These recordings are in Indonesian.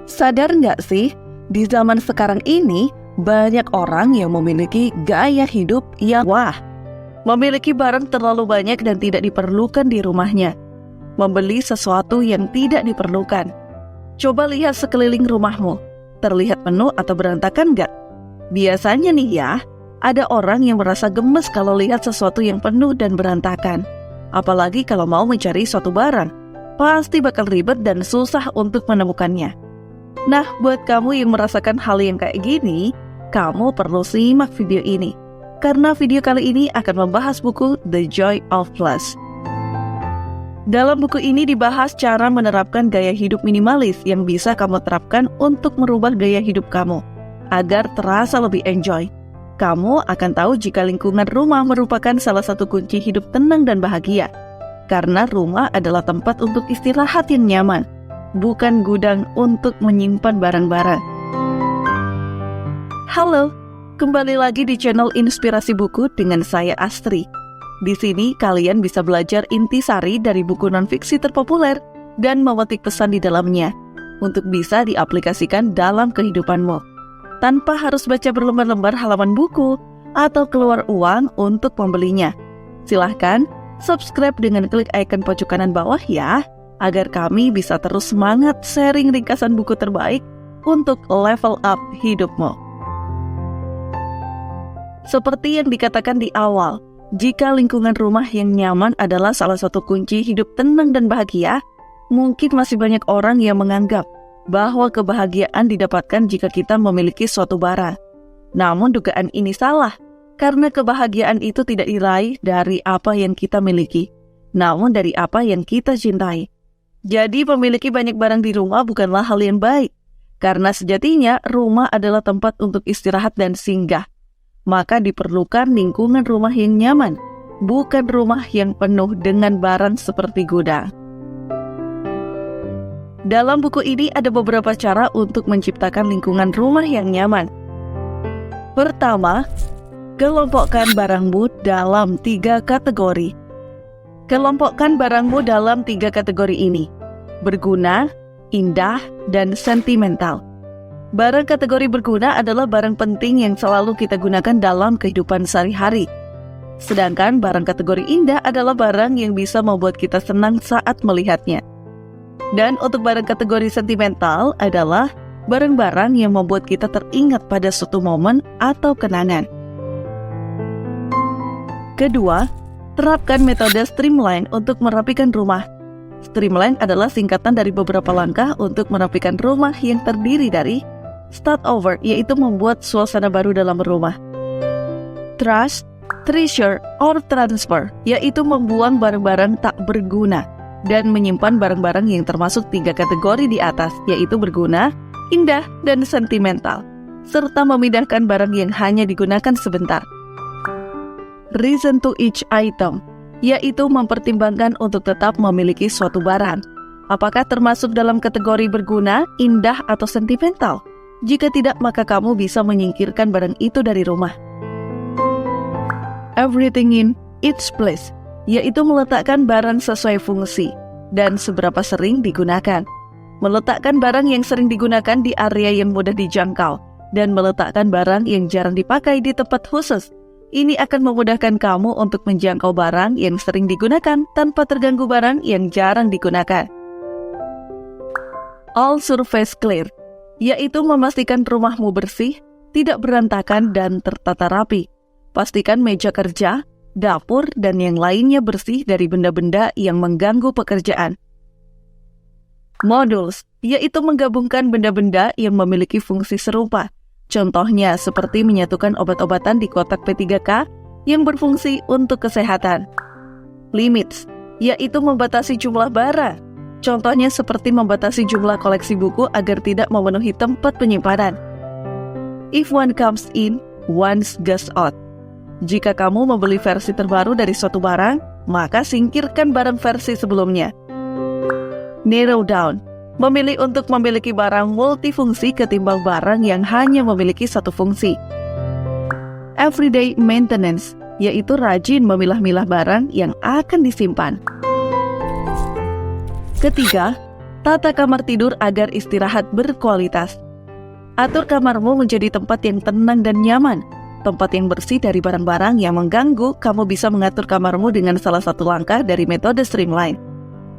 Sadar nggak sih, di zaman sekarang ini banyak orang yang memiliki gaya hidup yang memiliki barang terlalu banyak dan tidak diperlukan di rumahnya. Membeli sesuatu yang tidak diperlukan. Coba lihat sekeliling rumahmu, terlihat penuh atau berantakan nggak? Biasanya nih ya, ada orang yang merasa gemes kalau lihat sesuatu yang penuh dan berantakan. Apalagi kalau mau mencari suatu barang, pasti bakal ribet dan susah untuk menemukannya. Nah, buat kamu yang merasakan hal yang kayak gini, kamu perlu simak video ini. Karena video kali ini akan membahas buku The Joy of Plus. Dalam buku ini dibahas cara menerapkan gaya hidup minimalis yang bisa kamu terapkan untuk merubah gaya hidup kamu, agar terasa lebih enjoy. Kamu akan tahu jika lingkungan rumah merupakan salah satu kunci hidup tenang dan bahagia. Karena rumah adalah tempat untuk istirahat yang nyaman, bukan gudang untuk menyimpan barang-barang. Halo, kembali lagi di channel Inspirasi Buku dengan saya Astri. Di sini kalian bisa belajar intisari dari buku non-fiksi terpopuler dan memetik pesan di dalamnya untuk bisa diaplikasikan dalam kehidupanmu, tanpa harus baca berlembar-lembar halaman buku atau keluar uang untuk membelinya. Silahkan subscribe dengan klik icon pojok kanan bawah ya, agar kami bisa terus semangat sharing ringkasan buku terbaik untuk level up hidupmu. Seperti yang dikatakan di awal, jika lingkungan rumah yang nyaman adalah salah satu kunci hidup tenang dan bahagia, mungkin masih banyak orang yang menganggap bahwa kebahagiaan didapatkan jika kita memiliki suatu barang. Namun dugaan ini salah, karena kebahagiaan itu tidak diraih dari apa yang kita miliki, namun dari apa yang kita cintai. Jadi memiliki banyak barang di rumah bukanlah hal yang baik, karena sejatinya rumah adalah tempat untuk istirahat dan singgah. Maka diperlukan lingkungan rumah yang nyaman, bukan rumah yang penuh dengan barang seperti gudang. Dalam buku ini ada beberapa cara untuk menciptakan lingkungan rumah yang nyaman. Pertama, kelompokkan barangmu dalam 3 kategori. Kelompokkan barangmu dalam 3 kategori ini: berguna, indah, dan sentimental. Barang kategori berguna adalah barang penting yang selalu kita gunakan dalam kehidupan sehari-hari. Sedangkan barang kategori indah adalah barang yang bisa membuat kita senang saat melihatnya. Dan untuk barang kategori sentimental adalah barang-barang yang membuat kita teringat pada suatu momen atau kenangan. Kedua, terapkan metode streamline untuk merapikan rumah. Streamline adalah singkatan dari beberapa langkah untuk merapikan rumah yang terdiri dari start over, yaitu membuat suasana baru dalam rumah. Trash, treasure, or transfer, yaitu membuang barang-barang tak berguna dan menyimpan barang-barang yang termasuk 3 kategori di atas, yaitu berguna, indah, dan sentimental, serta memindahkan barang yang hanya digunakan sebentar. Reason to each item, yaitu mempertimbangkan untuk tetap memiliki suatu barang. Apakah termasuk dalam kategori berguna, indah, atau sentimental? Jika tidak, maka kamu bisa menyingkirkan barang itu dari rumah. Everything in its place, yaitu meletakkan barang sesuai fungsi dan seberapa sering digunakan. Meletakkan barang yang sering digunakan di area yang mudah dijangkau dan meletakkan barang yang jarang dipakai di tempat khusus. Ini akan memudahkan kamu untuk menjangkau barang yang sering digunakan tanpa terganggu barang yang jarang digunakan. All surface clear, yaitu memastikan rumahmu bersih, tidak berantakan, dan tertata rapi. Pastikan meja kerja, dapur, dan yang lainnya bersih dari benda-benda yang mengganggu pekerjaan. Modules, yaitu menggabungkan benda-benda yang memiliki fungsi serupa. Contohnya seperti menyatukan obat-obatan di kotak P3K yang berfungsi untuk kesehatan. Limits, yaitu membatasi jumlah barang. Contohnya seperti membatasi jumlah koleksi buku agar tidak memenuhi tempat penyimpanan. If one comes in, one goes out. Jika kamu membeli versi terbaru dari suatu barang, maka singkirkan barang versi sebelumnya. Narrow down, memilih untuk memiliki barang multifungsi ketimbang barang yang hanya memiliki satu fungsi. Everyday maintenance, yaitu rajin memilah-milah barang yang akan disimpan. Ketiga, Tata kamar tidur agar istirahat berkualitas. Atur kamarmu menjadi tempat yang tenang dan nyaman, tempat yang bersih dari barang-barang yang mengganggu. Kamu bisa mengatur kamarmu dengan salah satu langkah dari metode streamline.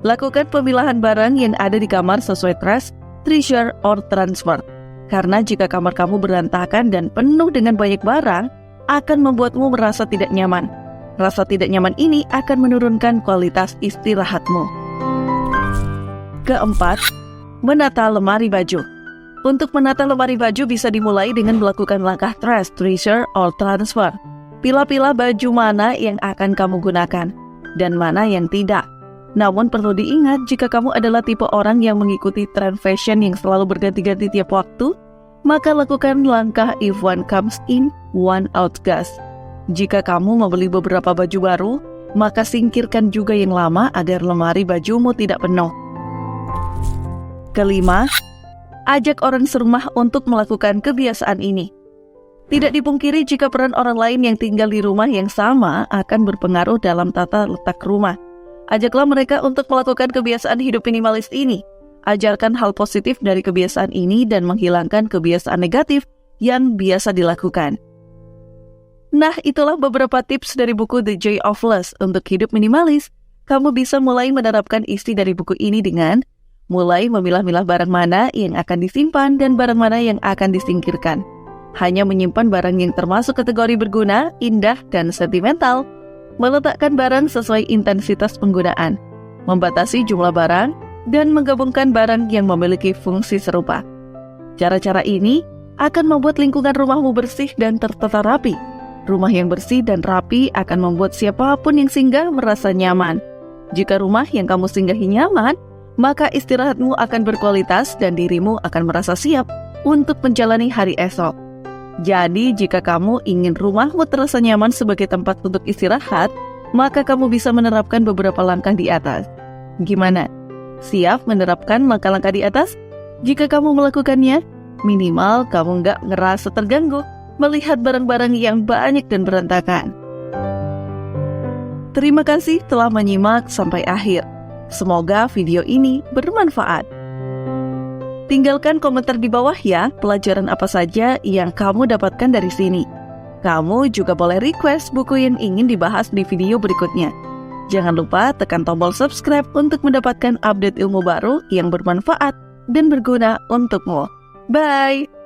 Lakukan pemilahan barang yang ada di kamar sesuai trash, treasure, or transfer. Karena jika kamar kamu berantakan dan penuh dengan banyak barang, akan membuatmu merasa tidak nyaman. Rasa tidak nyaman ini akan menurunkan kualitas istirahatmu. Keempat, menata lemari baju. Untuk menata lemari baju bisa dimulai dengan melakukan langkah trash, treasure, or transfer. Pilah-pilah baju mana yang akan kamu gunakan dan mana yang tidak. Namun perlu diingat, jika kamu adalah tipe orang yang mengikuti tren fashion yang selalu berganti-ganti tiap waktu, maka lakukan langkah if one comes in, one out gas. Jika kamu membeli beberapa baju baru, maka singkirkan juga yang lama agar lemari bajumu tidak penuh. Kelima, ajak orang serumah untuk melakukan kebiasaan ini. Tidak dipungkiri jika peran orang lain yang tinggal di rumah yang sama akan berpengaruh dalam tata letak rumah. Ajaklah mereka untuk melakukan kebiasaan hidup minimalis ini. Ajarkan hal positif dari kebiasaan ini dan menghilangkan kebiasaan negatif yang biasa dilakukan. Nah, itulah beberapa tips dari buku The Joy of Less untuk hidup minimalis. Kamu bisa mulai menerapkan isi dari buku ini dengan mulai memilah-milah barang mana yang akan disimpan dan barang mana yang akan disingkirkan. Hanya menyimpan barang yang termasuk kategori berguna, indah, dan sentimental. Meletakkan barang sesuai intensitas penggunaan. Membatasi jumlah barang, dan menggabungkan barang yang memiliki fungsi serupa. Cara-cara ini akan membuat lingkungan rumahmu bersih dan tertata rapi. Rumah yang bersih dan rapi akan membuat siapapun yang singgah merasa nyaman. Jika rumah yang kamu singgahi nyaman, maka istirahatmu akan berkualitas dan dirimu akan merasa siap untuk menjalani hari esok. Jadi, jika kamu ingin rumahmu terasa nyaman sebagai tempat untuk istirahat, maka kamu bisa menerapkan beberapa langkah di atas. Gimana? Siap menerapkan langkah-langkah di atas? Jika kamu melakukannya, minimal kamu nggak ngerasa terganggu melihat barang-barang yang banyak dan berantakan. Terima kasih telah menyimak sampai akhir. Semoga video ini bermanfaat. Tinggalkan komentar di bawah ya, pelajaran apa saja yang kamu dapatkan dari sini. Kamu juga boleh request buku yang ingin dibahas di video berikutnya. Jangan lupa tekan tombol subscribe untuk mendapatkan update ilmu baru yang bermanfaat dan berguna untukmu. Bye!